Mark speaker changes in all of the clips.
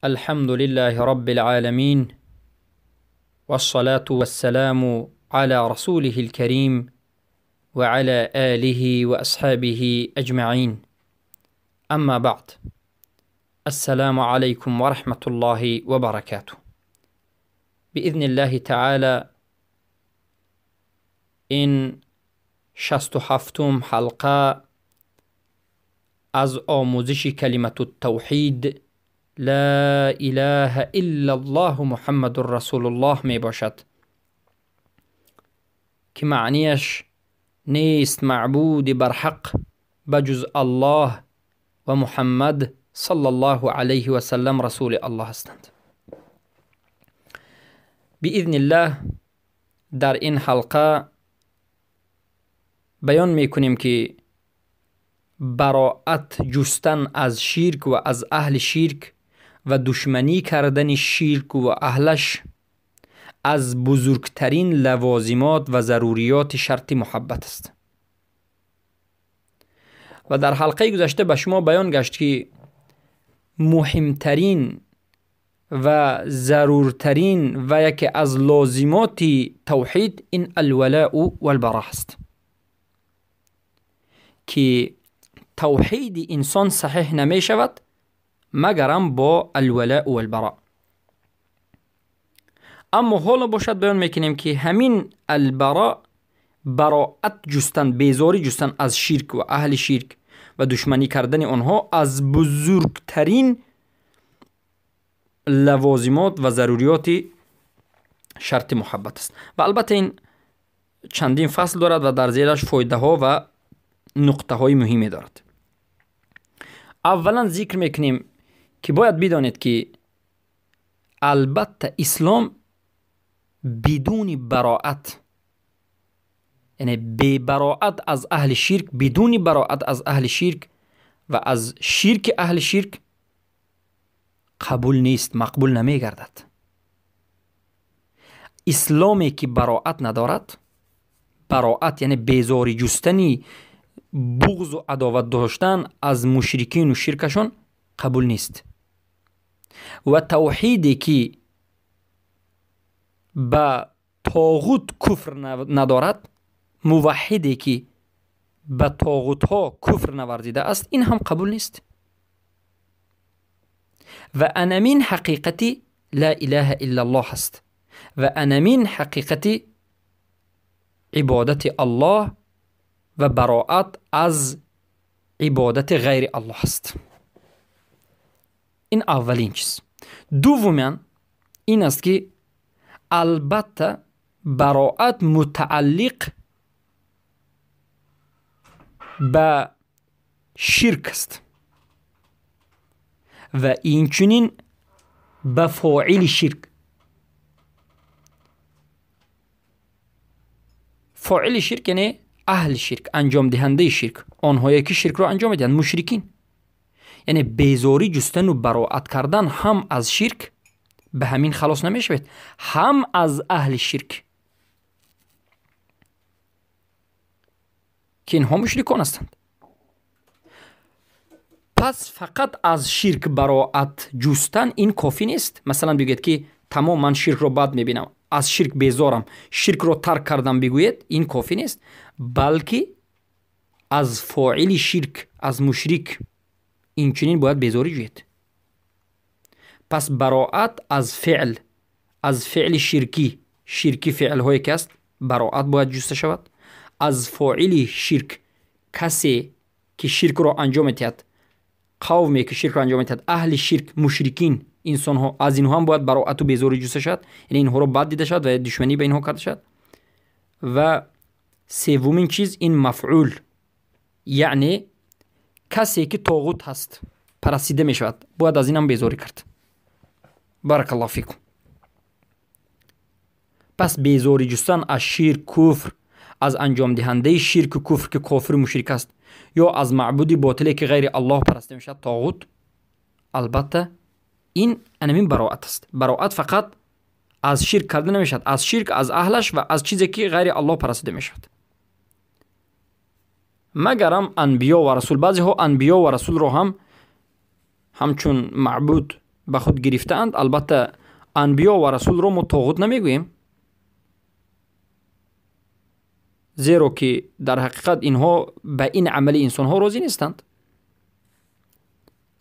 Speaker 1: الحمد لله رب العالمين، والصلاة والسلام على رسوله الكريم وعلى آله وأصحابه أجمعين. أما بعد، السلام عليكم ورحمة الله وبركاته. بإذن الله تعالى إن شست حفتم حلقة از آموزش كلمة التوحيد لا إله إلا الله محمد رسول الله می باشد که معنیش نیست معبود برحق بجز الله و محمد صلی الله علیه و سلم رسول الله هستند. بإذن الله در این حلقه بیان می کنیم که براءت جستن از شرک و از اهل شرک و دشمنی کردن شرک و اهلش از بزرگترین لوازمات و ضروریات شرط محبت است. و در حلقه گذشته به شما بیان گشت که مهمترین و ضرورترین و یکی از لازمات توحید این الولاء و البراء است که توحید انسان صحیح نمی شود مگرم با الولاء و البراء. اما حالا باشد بیان میکنیم که همین البراء، براءت جستن، بیزاری جستن از شرک و اهل شرک و دشمنی کردن آنها از بزرگترین لوازمات و ضروریات شرط محبت است. و البته این چندین فصل دارد و در زیرش فایده ها و نقطه های مهمی دارد. اولا ذکر میکنیم که باید بدانید که البته اسلام بدون براءت، یعنی بی براءت از اهل شرک، بدون براءت از اهل شرک و از شرک اهل شرک قبول نیست، مقبول نمی گردد. اسلامی که براءت ندارد، براءت یعنی بیزاری جستنی، بغض و عداوت داشتن از مشرکین و شرکشون قبول نیست. و توحیدی که به طاغوت کفر ندارد، موحدی که به طاغوت ها کفر نورزیده است، این هم قبول نیست. و انمین حقیقتی لا اله الا الله است و انمین حقیقتی عبادت الله و براءت از عبادت غیر الله است. این اولین چیز. دومین این است که البته براءت متعلق به شرک است و اینچنین به فاعل شرک. فاعل شرک یعنی اهل شرک، انجام دهنده شرک، آنهایی که شرک را انجام میدهند، مشرکین. یعنی بیزاری جستن و براءت کردن هم از شرک به همین خلاص نمیشود، هم از اهل شرک که اینها مشرکان هستند. پس فقط از شرک براءت جستن این کافی نیست. مثلا بگید که تمام من شرک رو بد میبینم، از شرک بیزارم، شرک رو ترک کردم، بگوید این کافی نیست، بلکه از فاعل شرک، از مشرک اینچنین باید بیزاری جوید. پس براءت از فعل شرکی فعل هایی که است براءت باید جسته شود. از فاعل شرک، کسی که شرک رو انجام میدهد، قومی که شرک رو انجام میدهد، اهل شرک، مشرکین، انسان ها، از اینها هم باید براءت و بیزاری جسته شود، یعنی اینها رو بد دیده شود و دشمنی به اینها کرده شود. و سومین چیز این مفعول، یعنی کسی که طاغوت هست، پرستیده می شود، باید از این هم بیزاری کرد. بارک الله فیکم. پس بیزاری جستن از شرک، کفر، از انجام دهنده شرک و کفر که کافر مشرک است، یا از معبودی باطلی که غیر الله پرسته می شود، طاغوت، البته این انمین براءت است. براءت فقط از شرک کرده نمی شود، از شرک، از اهلش و از چیزی که غیر الله پرسته می شود. مگرم انبیا و رسول، بعضی ها انبیا و رسول رو هم همچون معبود به خود گرفتند. البته انبیا و رسول را ما طاغوت نمیگوییم، زیرا که در حقیقت اینها به این عمل انسان ها راضی نیستند،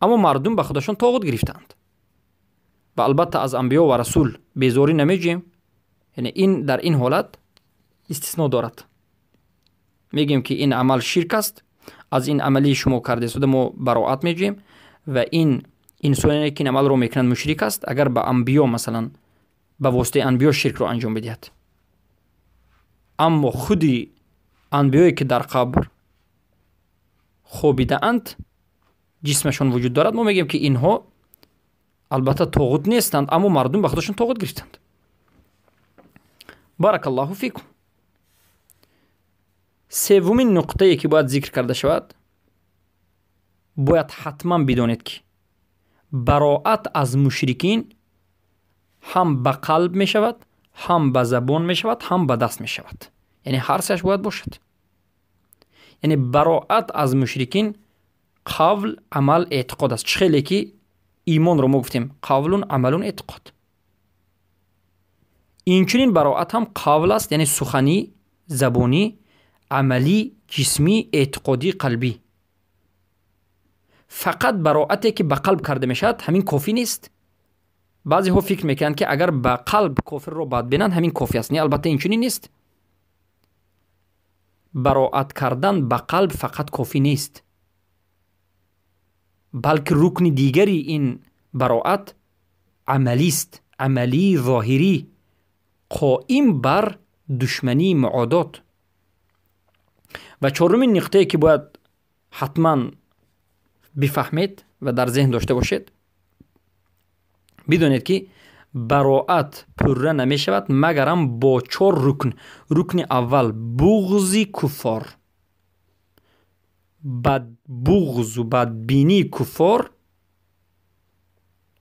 Speaker 1: اما مردم به خودشان طاغوت گرفتند. و البته از انبیا و رسول بیزاری نمیجیم، یعنی این در این حالت استثناء دارد. میگیم که این عمل شرک است، از این عملی شما کرده شده ما براءت میجیم و این انسانی که این عمل رو میکنند مشرک است اگر به انبیا مثلا به واسطه انبیا شرک رو انجام بدهد. اما خودی انبیایی که در قبر خوابیده اند، جسمشان وجود دارد، ما میگیم که اینها البته طاغوت نیستند، اما مردم به خودشون طاغوت گرفتند. بارک الله فیکم. سومین نقطه‌ای که باید ذکر کرده شود، باید حتما بدانید که براءت از مشرکین هم به قلب می شود، هم به زبان می شود، هم به دست می شود. یعنی هر سهش باید باشد. یعنی براءت از مشرکین قول، عمل، اعتقاد است. خیلی که ایمان رو ما گفتیم قولون، عملون، اعتقاد. اینچنین براءت هم قول است، یعنی سخنی، زبانی، عملی، جسمی، اعتقادی، قلبی. فقط براءتی که به قلب کرده می شود همین کافی نیست. بعضی ها فکر میکنند که اگر به قلب کافر رو بد بینند همین کافی است. نه، البته اینچنین نیست. براءت کردن به قلب فقط کافی نیست، بلکه رکن دیگری این براءت عملی است، عملی ظاهری، قائم بر دشمنی، معادات. و چهارمین نقطه‌ای که باید حتما بفهمید و در ذهن داشته باشید، بدونید که براءت پوره نمی شود مگر هم با 4 رکن. رکن اول بغض کفار، بعد بغض و بعد بینی کفار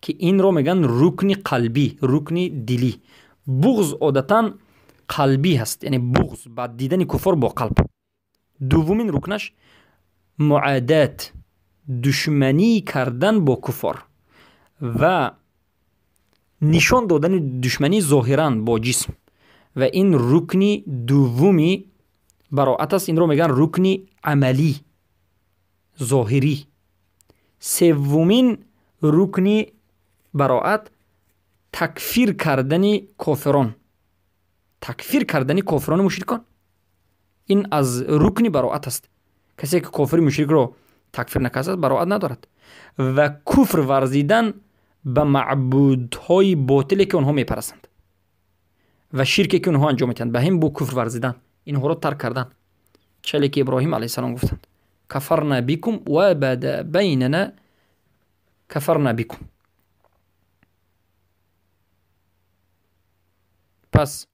Speaker 1: که این رو میگن رکن قلبی، رکن دلی. بغض عادتا قلبی هست، یعنی بغض بعد دیدن کفار با قلب. دومین رکنش معادات، دشمنی کردن با کفار و نشان دادن دشمنی ظاهرا با جسم، و این رکنی دومی براءت است. این رو میگن رکنی عملی ظاهری. سومین رکنی براءت تکفیر کردن کافران، تکفیر کردن کافران مشرکان. این از رکنی براءت است. کسی که کافر مشرک رو تکفیر نکرده براءت ندارد. و کفر ورزیدن به معبودهای باطلی که اونها میپرستند و شرکی که اونها انجام میدن، به هم با کفر ورزیدن، اینها رو ترک کردن. چلی که ابراهیم علیه السلام گفتند کفرنا بکم و بدا بیننا کفرنا بکم. پس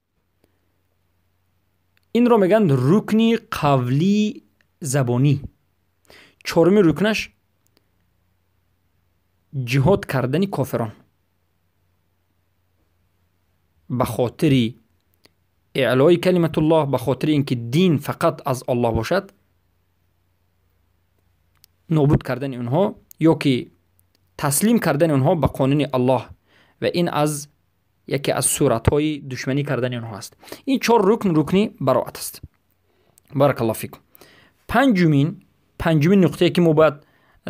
Speaker 1: این رو میگن رکنی قولی زبانی. چهارمین رکنش جهاد کردن کافران به خاطر اعلای کلمت الله، به خاطر اینکه دین فقط از الله باشد، نابود کردن اونها یا که تسلیم کردن اونها به قانون الله، و این از یکی از صورتهای دشمنی کردن اونها است. این 4 رکنی براءت است. بارک الله فیکم. پنجمین نقطه که ما باید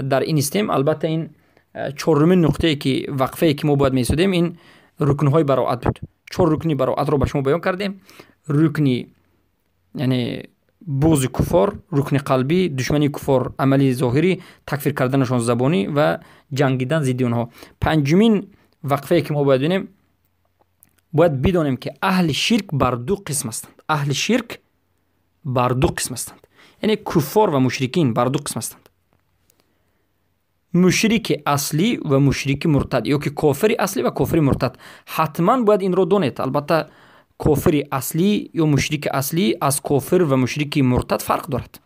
Speaker 1: در این استیم، البته این 4مین نقطه که وقفه که ما باید میسودیم، این رکنهای براءت بود. 4 رکنی براءت رو به شما بیان کردیم. رکنی یعنی بغض کفار، رکن قلبی، دشمنی کفار عملی ظاهری، تکفیر کردنشان زبانی و جنگیدن ضد اونها. پنجمین وقفه که ما باید ببینیم، باید بدانیم که اهل شرک بر 2 قسم هستند. اهل شرک بر 2 قسم هستند، یعنی کفار و مشرکین بر 2 قسم هستند. مشرک اصلی و مشرک مرتد، یا که کافر اصلی و کافر مرتد. حتما باید این رو دونید. البته کافر اصلی یا مشرک اصلی از کافر و مشرک مرتد فرق دارد.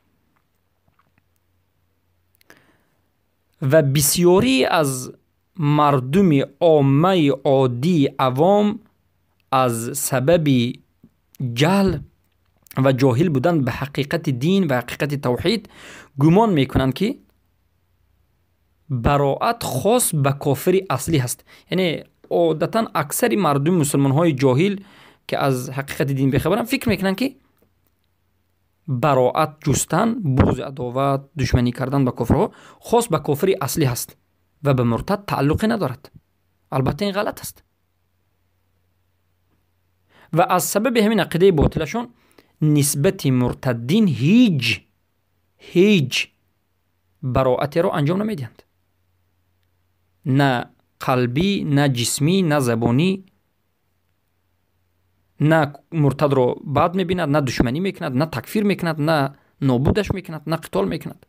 Speaker 1: و بسیاری از مردم عامه عادی عوام از سبب جهل و جاهل بودن به حقیقت دین و حقیقت توحید گمان میکنند که براءت خاص به کافر اصلی هست. یعنی عادتا اکثر مردم مسلمان های جاهل که از حقیقت دین بخبرن فکر میکنن که براءت جستن، بغض، عداوت، دشمنی کردن با کافرها خاص به کافر اصلی هست و به مرتد تعلقی ندارد. البته این غلط است و از سبب همین عقیده باطلشون نسبت مرتدین هیچ براءتی رو انجام نمیدهند، نه قلبی، نه جسمی، نه زبانی. نه مرتد رو بد میبیند، نه دشمنی میکند، نه تکفیر میکند، نه نابودش میکند، نه قتال میکند.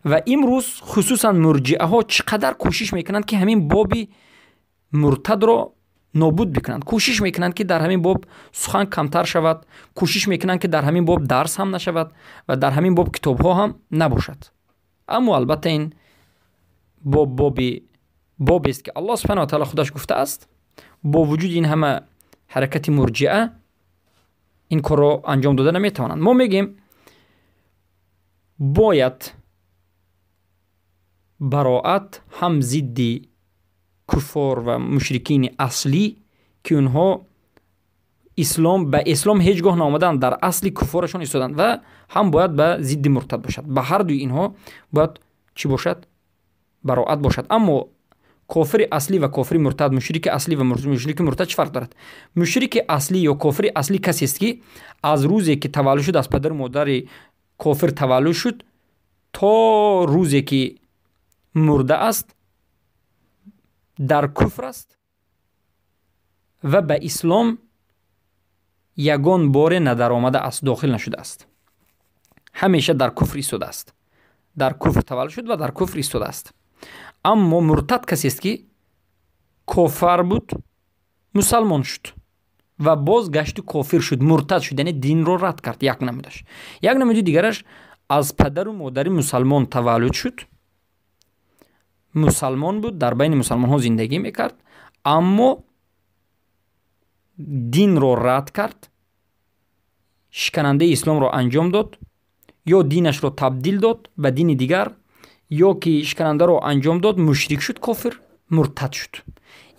Speaker 1: و امروز خصوصا مرجئه ها چقدر کوشش میکنند که همین باب مرتد رو نابود بکنند. کوشش میکنند که در همین باب سخن کمتر شود، کوشش میکنند که در همین باب درس هم نشود و در همین باب کتاب ها هم نباشد. اما البته این بابی است که الله سبحانه و تعالی خودش گفته است. با وجود این همه حرکت مرجئه این کار رو انجام داده نمیتوانند. ما میگیم باید براءت هم ضد کفار و مشرکین اصلی که اونها به اسلام هیچگاه نامدن، در اصلی کفارشون ایستادند، و هم باید به ضد مرتد باشد. به هر دوی اینها باید چی باشد؟ براءت باشد. اما کافر اصلی و کافر مرتد، مشرک اصلی و مشرک مرتد چه فرق دارد؟ مشرک اصلی یا کافر اصلی کسی است که از روزی که تولد شد، از پدر و مادر کافر تولد شد تا روزی که مرده است در کفر است و به اسلام یگان بار ندر آمده است، داخل نشده است. همیشه در کفر ایستاده است، در کفر تولد شد و در کفر ایستاده است. اما مرتد کسی است که کافر بود، مسلمان شد و باز گشت کافر شد، مرتد شد، یعنی دین رو رد کرد. یک نمودش. یک نمود دیگرش از پدر و مادر مسلمان تولد شد، مسلمان بود، در بین مسلمان ها زندگی میکرد، اما دین رو رد کرد، شکننده اسلام رو انجام داد، یا دینش رو تبدیل داد به دین دیگر، یا که شکننده رو انجام داد، مشرک شد، کافر، مرتد شد.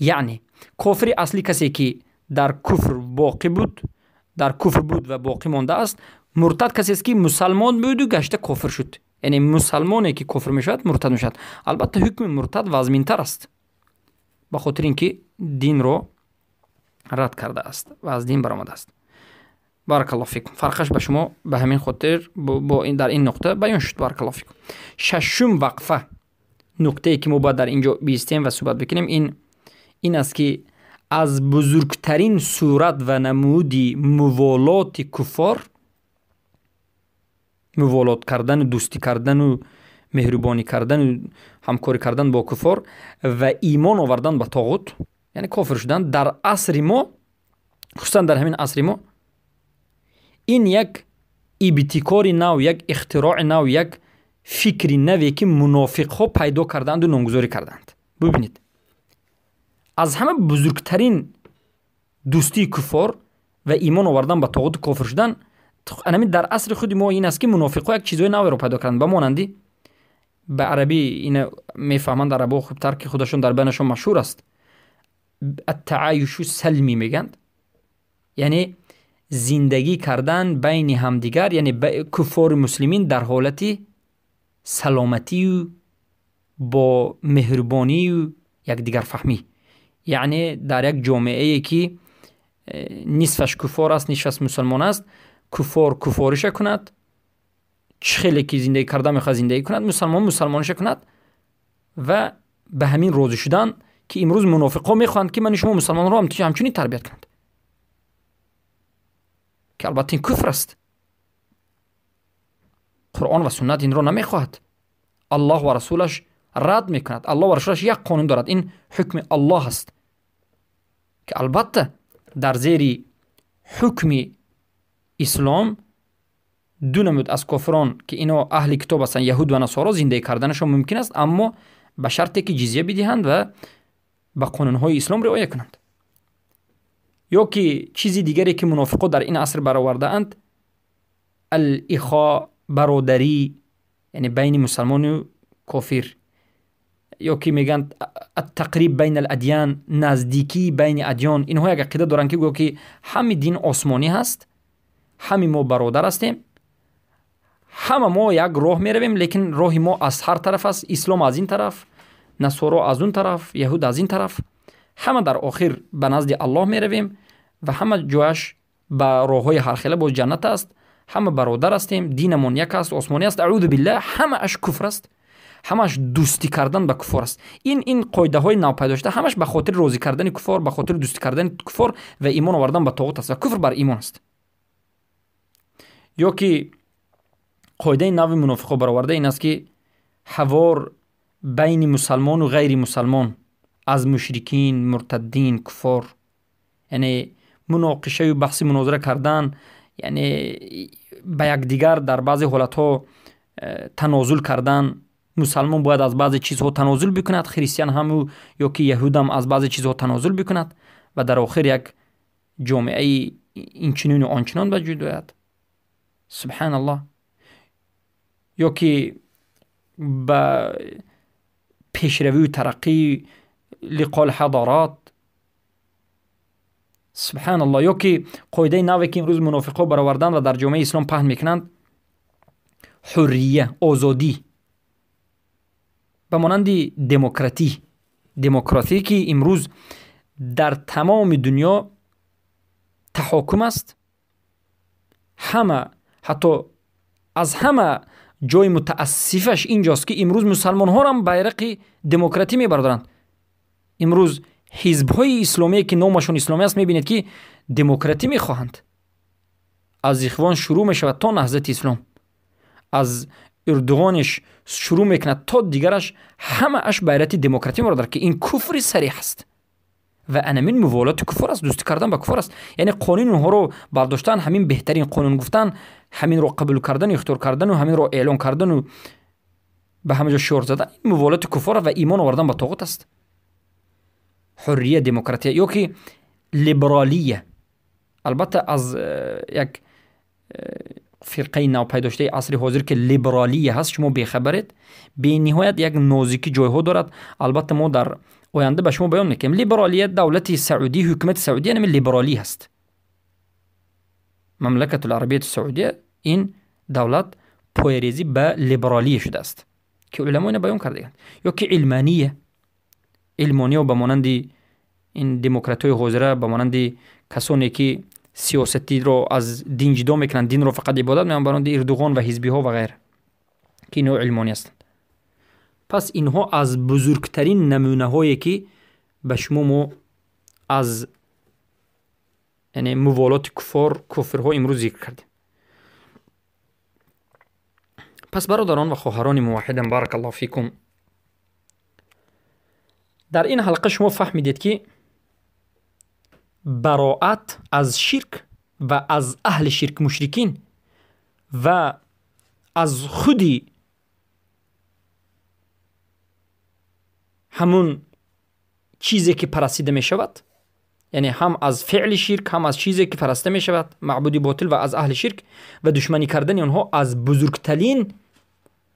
Speaker 1: یعنی کافر اصلی کسی که در کفر باقی بود، در کفر بود و باقی مانده است. مرتد کسی است که مسلمان بود و گشته کافر شد. یعنی مسلمانی که کفر میشود مرتد میشود. البته حکم مرتد وزمین‌تر است، به خاطر اینکه دین رو رد کرده است و از دین برآمده است. بارک الله فیکم. فرقش به شما به همین خاطر با این در این نقطه بیان شد. بارک الله فیکم. ششم وقفه، نقطه‌ای که ما باید در اینجا بیستیم و صحبت بکنیم این است که از بزرگترین صورت و نمودی موالات کفار، موالات کردن، دوستی کردن و مهربانی کردن و همکاری کردن با کفار و ایمان آوردن به طاغوت، یعنی کافر شدن، در عصر ما، خصوصا در همین عصر ما، این یک ابتکار نو، یک اختراع نو، یک فکر نوی که منافق ها پیدا کردند و نامگذاری کردند. ببینید، از همه بزرگترین دوستی کفار و ایمان آوردن به طاغوت، کافر شدن، همین در عصر خود ما این است که منافق ها یک چیزای نوی رو پیدا کردند. به مانندی به عربی این میفهمند عربا خوبتر که خودشون در بینشون مشهور است، التعایش سلمی میگند، یعنی زندگی کردن بین همدیگر، یعنی کفار مسلمین در حالتی سلامتی و با مهربانی و یک دیگر فهمی. یعنی در یک جامعه ای که نصفش کفار است، نصفش مسلمان است، کفار کفارش کند، خیلی که زندگی کرده میخواد زندگی کند، مسلمان مسلمانش کند، و به همین راضی شدن که امروز منافقا میخواهند که من شما مسلمان رو همچنین تربیت کنند، که البته این کفر است. قرآن و سنت این رو نمیخواهد. الله و رسولش رد میکند. الله و رسولش یک قانون دارد، این حکم الله است که البته در زیر حکم اسلام دو نمود از کافران که اینا اهل کتاب هستند، یهود و نصارا، زندگی کردنشون ممکن است، اما به شرطی که جزیه بدهند و به قانونهای اسلام رعایت کنند. یا که چیزی دیگری که منافقا در این عصر برآورده اند، الاخا، برادری، یعنی بین مسلمان و کافر، یا که میگن التقریب بین الادیان، نزدیکی بین ادیان. اینها یک عقیده دارن که گویا که همه دین آسمانی هست، همه ما برادر هستیم، همه ما یک راه میرویم، لیکن راه ما از هر طرف است. اسلام از این طرف، نصارا از اون طرف، یهود از این طرف، همه در آخر به نزد الله میرویم و همه جایش به راههای هر خیله با جنت است. همه برادر هستیم، دینمون یک است، آسمانی است. اعوذ بالله، همه اش کفر است، همش دوستی کردن با کفار است. این قاعده های ناپیدا شده همش به خاطر راضی کردن کفار، به خاطر دوستی کردن کفار و ایمان آوردن به طاغوت است و کفر بر ایمان است. یا که قاعده نو منافقا برآورده این است که حوار بین مسلمان و غیر مسلمان، از مشرکین، مرتدین، کفار، یعنی مناقشه و بحث مناظره کردن، یعنی به یک دیگر در بعضی حالتها تنازل کردن. مسلمان باید از بعضی چیزها تنازل بکند، خریسیان هم یا که یهود هم از بعضی چیزها تنازل بکند و در آخر یک جامعه اینچنین و آنچنان وجود آید. سبحان الله. یا که با پیشروی و ترقی لقال حضارات. سبحان الله. یا که قاعده نوی که امروز منافقا برآوردن و در جامعه اسلام پهن میکنند، حریه، آزادی، به مانند دموکراتی که امروز در تمام دنیا تحاکم است. همه، حتی از همه جای متاسفش اینجاست که امروز مسلمان ها هم بیرق دموکراتی میبردارند. امروز حزب های اسلامی که نامشون اسلامی است میبینید که دموکراتی میخواهند. از اخوان شروع میشود تا نهضت اسلام، از اردوغانش شروع میکند تا دیگرش، همه اش بیرق دموکراتی میبردار که این کفر صریح است و انمین موالات کفر است، دوستی کردن با کفر است. یعنی قانون اونها رو برداشتن، همین بهترین قانون گفتن، همین رو قبول کردن، اختیار کردن و همین رو اعلان کردن و به همه جا شعار زدن، این موالات کفر و ایمان آوردن با طاغوت است. حریه، دموکراتی. یا که لیبرالیه، البته از یک فرقه ناپیدا شده عصر حاضر که لیبرالیه هست شما بیخبرید، به نهایت یک نازکی جایها دارد. البته ما در آینده به شما بیان میکنیم. لیبرالیه دولت سعودی، حکومت سعودی یعنی لیبرالی هست. مملکت العربیه السعودیه این دولت پایریزی به لیبرالی شده است که علما اینو بیان کرده. یا که علمانیه و به مانند این دموکراتای حاضره، به مانند کسانی که سیاستی رو از دین جدا میکنن، دین رو فقط عبادت میکنن، به مانند اردوغان و حزبی ها و غیره، که اینها علمانی هستند. پس اینها از بزرگترین نمونه هایی که به شما ما از یعنی موالات کفرها امروز ذکر کردیم. پس برادران و خواهران موحدم، بارک الله فیکم، در این حلقه شما فهمیدید که براءت از شرک و از اهل شرک، مشرکین و از خودی همون چیزی که پرستیده می شود، یعنی هم از فعل شرک، هم از چیزی که پرسته می شود، معبود باطل، و از اهل شرک و دشمنی کردن آنها از بزرگترین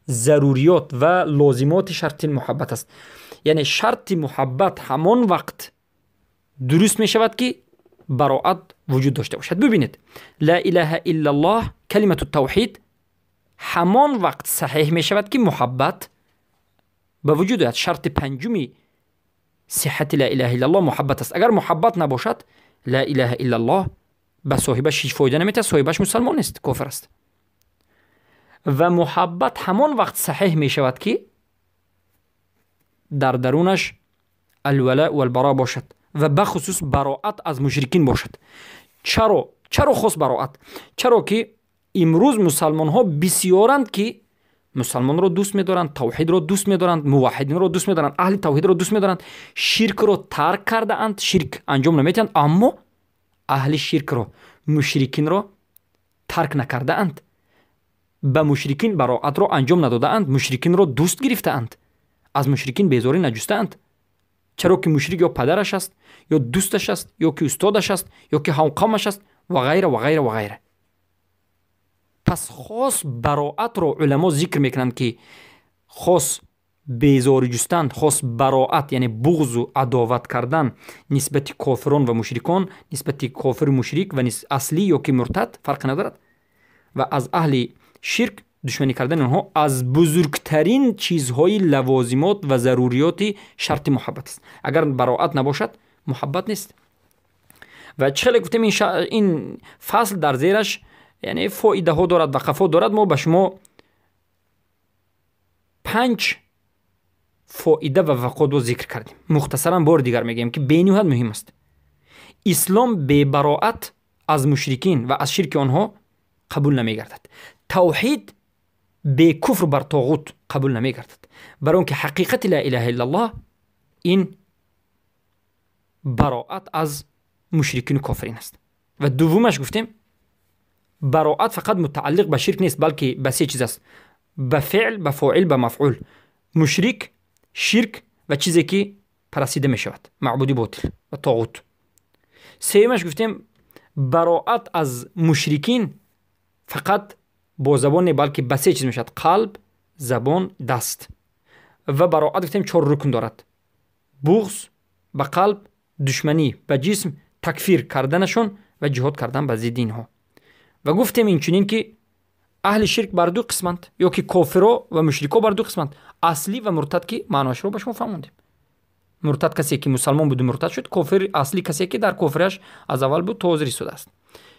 Speaker 1: ضروریات و لازمات شرط محبت است. یعنی شرط محبت همان وقت درست می شود که براءت وجود داشته باشد. ببینید، لا اله الا الله، کلمت التوحید، همان وقت صحیح می شود که محبت به وجود آید. شرط پنجمی صحت لا اله الا الله محبت است. اگر محبت نباشد، لا اله الا الله به صاحبش هیچ فایده نمیده، صاحبش مسلمان است، کافر است. و محبت همان وقت صحیح می شود که در درونش الولاء والبراء باشد و بخصوص براءت از مشرکین باشد. چرا خاص براءت؟ چرا که امروز مسلمان ها بسیارند که مسلمان رو دوست می‌دارند، توحید رو دوست می‌دارند، موحدین رو دوست می‌دارند، اهل توحید رو دوست می‌دارند، شرک رو ترک کرده اند، شرک انجام نمی‌دهند، اما اهل شرک رو، مشرکین رو ترک نکرده اند، به مشرکین براءت رو انجام نداده اند، مشرکین رو دوست گرفته اند، از مشرکین بیزاری نجسته اند. چرا که مشرک یا پدرش است، یا دوستش است، یا که استادش است، یا که همقامش است و غیره و غیره و غیره. پس خاص براءت رو علما ذکر میکنند که خاص بیزاری جستن، خاص براءت یعنی بغض و عداوت کردن نسبت کافران و مشرکان، نسبت کافر و مشرک و اصلی یا که مرتد فرق ندارد، و از اهل شرک دشمنی کردن اونها از بزرگترین چیزهای لوازمات و ضروریات شرط محبت است. اگر براءت نباشد محبت نیست. و چخیلی گفتیم این فصل در زیرش یعنی فایده ها دارد و خفا دارد. ما به شما 5 فایده و فقاد رو ذکر کردیم. مختصرا بار دیگر میگیم که بینهایت مهم است. اسلام به براءت از مشرکین و از شرک آنها قبول نمیگردد. توحید به کفر بر طاغوت قبول نمیگردد، برای اون که حقیقت لا اله الا الله این براءت از مشرکین و کافرین است. و دومش گفتیم براءت فقط متعلق به شرک نیست، بلکه به 3 چیز است: به فعل، به فاعل، به مفعول. مشرک، شرک و چیزی که پرستیده می شود، معبودی باطل و طاغوت. سومش گفتیم براءت از مشرکین فقط با زبان نه، بلکه به 3 چیز می شود: قلب، زبان، دست. و براءت گفتیم 4 رکن دارد: بغض به قلب، دشمنی به جسم، تکفیر کردنشون و جهاد کردن به ضد اینها. و گفتیم این چنین که اهل شرک بر 2 قسمند، یا که کافرها و مشرکا بر 2 قسمند: اصلی و مرتد، که معناش رو به شما فهموندیم. مرتد کسی که مسلمان بود مرتد شد، کافر اصلی کسی که در کفرش از اول بود تا حاضر شده است.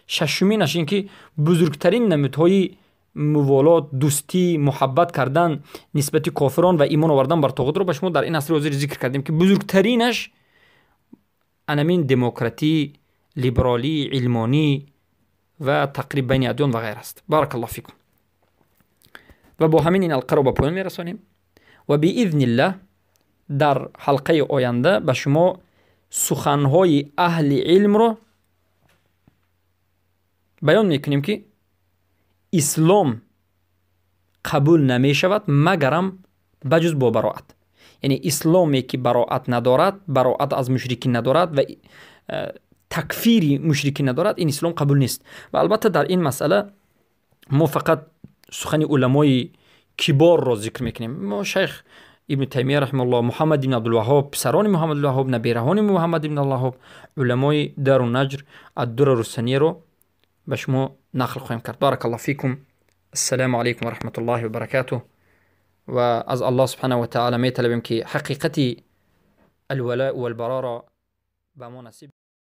Speaker 1: ششمینش این که بزرگترین نمودهای موالات، دوستی، محبت کردن نسبت کافران و ایمان آوردن بر طاغوت رو به شما در این اصل حاضر ذکر کردیم که بزرگترینش انمین دموکراتی، لیبرالی، علمانی و تقریب بین ادیان و غیر است. بارک الله فیکم. و با همین این حلقه رو به پایان میرسانیم و باذن الله در حلقه آینده به شما سخنهای اهل علم رو بیان میکنیم که اسلام قبول نمی شود مگرم بجز با براءت. یعنی اسلامی که براءت ندارد، براءت از مشرکین ندارد و تکفیری مشرکین ندارد، این اسلام قبول نیست. و البته در این مسئله ما فقط سخن علمای کبار را ذکر میکنیم. ما شیخ ابن تیمیه رحمه الله، محمد بن عبدالوهاب، پسران محمد بن عبدالوهاب، نبیرهان محمد بن عبدالوهاب، علمای دار النجر، الدر الرسنیه رو به شما نقل خواهیم کرد. بارک الله فیکم. السلام علیکم و رحمت الله و برکاته. و از الله سبحانه و تعالی می طلبیم که حقیقت الولاء و البراء را به ما نصیب